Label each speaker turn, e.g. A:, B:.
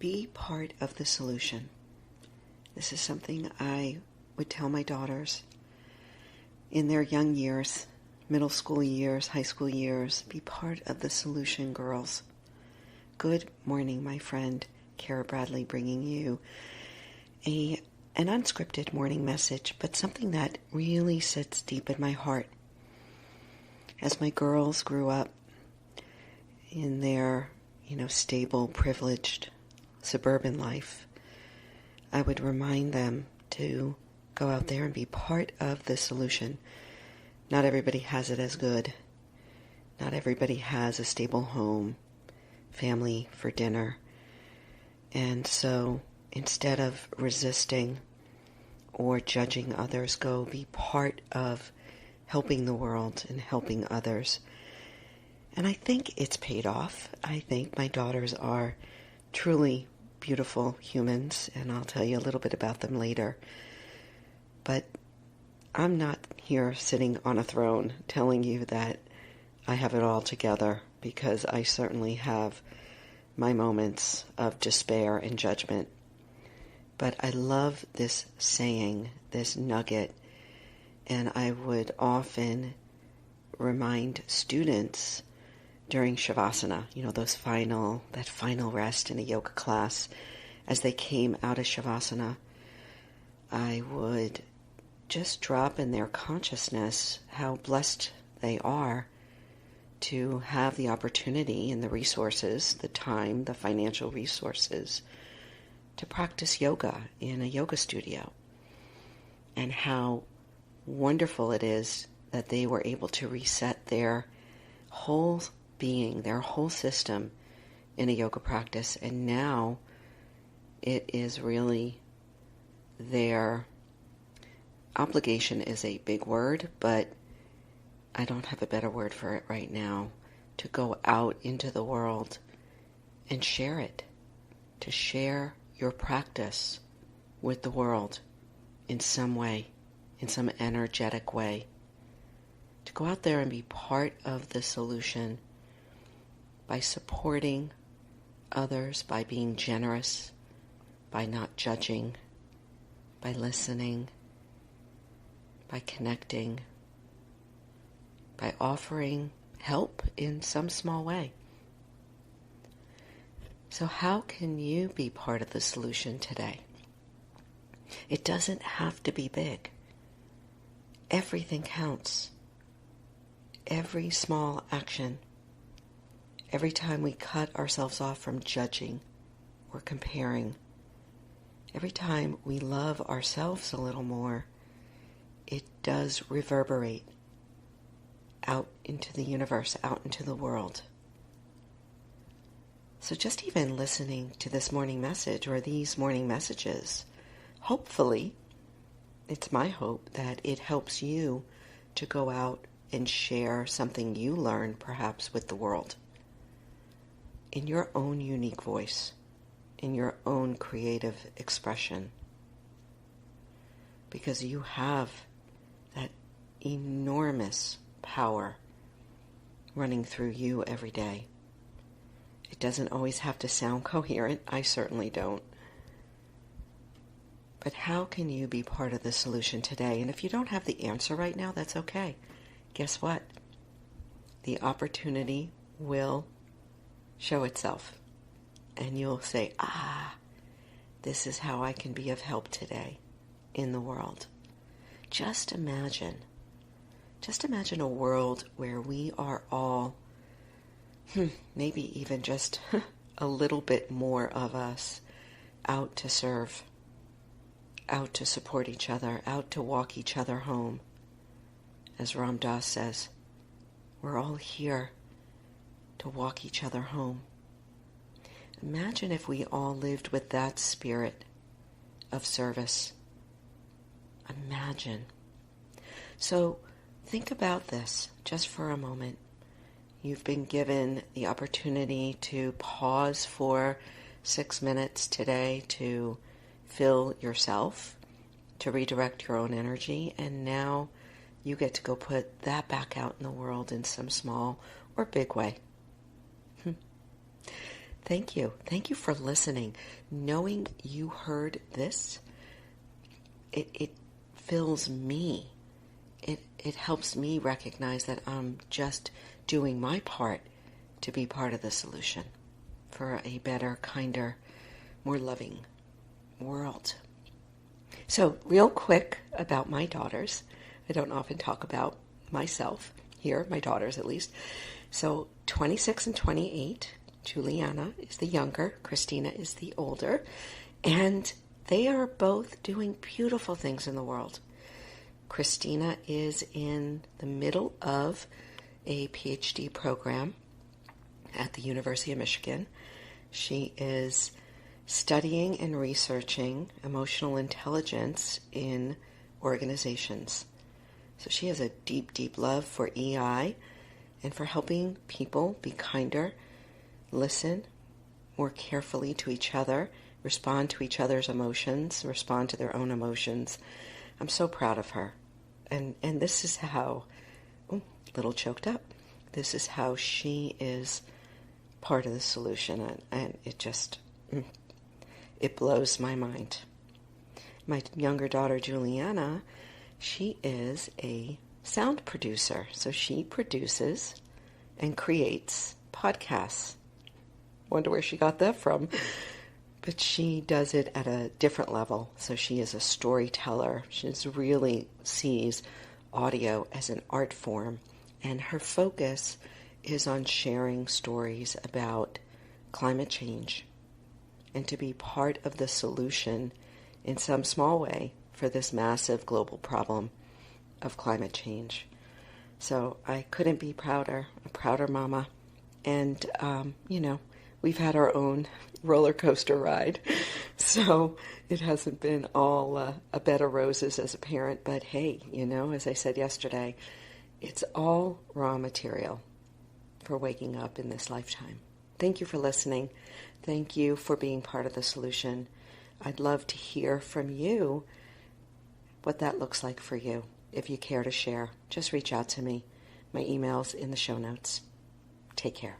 A: Be part of the solution. This is something I would tell my daughters in their young years, middle school years, high school years. Be part of the solution, girls. Good morning, my friend. Cara Bradley bringing you an unscripted morning message, but something that really sits deep in my heart. As my girls grew up in their, stable, privileged suburban life, I would remind them to go out there and be part of the solution. Not everybody has it as good. Not everybody has a stable home, family for dinner. And so instead of resisting or judging others, go be part of helping the world and helping others. And I think it's paid off. I think my daughters are truly beautiful humans, and I'll tell you a little bit about them later. But I'm not here sitting on a throne telling you that I have it all together, because I certainly have my moments of despair and judgment. But I love this saying, this nugget, and I would often remind students during Shavasana, that final rest in a yoga class, as they came out of Shavasana, I would just drop in their consciousness how blessed they are to have the opportunity and the resources, the time, the financial resources to practice yoga in a yoga studio, and how wonderful it is that they were able to reset their whole being, their whole system in a yoga practice, and now it is really their obligation is a big word, but I don't have a better word for it right now, to go out into the world and share it, to share your practice with the world in some way, in some energetic way, to go out there and be part of the solution by supporting others, by being generous, by not judging, by listening, by connecting, by offering help in some small way. So how can you be part of the solution today? It doesn't have to be big. Everything counts. Every small action. Every time we cut ourselves off from judging or comparing. Every time we love ourselves a little more, it does reverberate out into the universe, out into the world. So just even listening to this morning message or these morning messages, hopefully, it's my hope that it helps you to go out and share something you learned perhaps with the world in your own unique voice, in your own creative expression, because you have that enormous power running through you every day. It doesn't always have to sound coherent. I certainly don't. But how can you be part of the solution today? And if you don't have the answer right now, that's okay. Guess what? The opportunity will show itself. And you'll say, this is how I can be of help today in the world. Just imagine a world where we are all, maybe even just a little bit more of us, out to serve, out to support each other, out to walk each other home. As Ram Dass says, we're all here to walk each other home. Imagine if we all lived with that spirit of service. Imagine. So think about this just for a moment. You've been given the opportunity to pause for 6 minutes today to fill yourself, to redirect your own energy, and now you get to go put that back out in the world in some small or big way. Thank you. Thank you for listening. Knowing you heard this, it fills me. It helps me recognize that I'm just doing my part to be part of the solution for a better, kinder, more loving world. So real quick about my daughters. I don't often talk about myself here, my daughters at least. So 26 and 28, Juliana is the younger, Christina is the older, and they are both doing beautiful things in the world. Christina is in the middle of a PhD program at the University of Michigan. She is studying and researching emotional intelligence in organizations. So she has a deep, deep love for EI and for helping people be kinder, listen more carefully to each other, respond to each other's emotions, respond to their own emotions. I'm so proud of her. And this is how, a little choked up, this is how she is part of the solution. And it just, it blows my mind. My younger daughter, Juliana, she is a sound producer. So she produces and creates podcasts. Wonder where she got that from. But she does it at a different level. So she is a storyteller. She really sees audio as an art form. And her focus is on sharing stories about climate change and to be part of the solution in some small way for this massive global problem of climate change. So I couldn't be prouder, a prouder mama. And, we've had our own roller coaster ride. So it hasn't been all a bed of roses as a parent. But hey, as I said yesterday, it's all raw material for waking up in this lifetime. Thank you for listening. Thank you for being part of the solution. I'd love to hear from you what that looks like for you. If you care to share, just reach out to me. My email's in the show notes. Take care.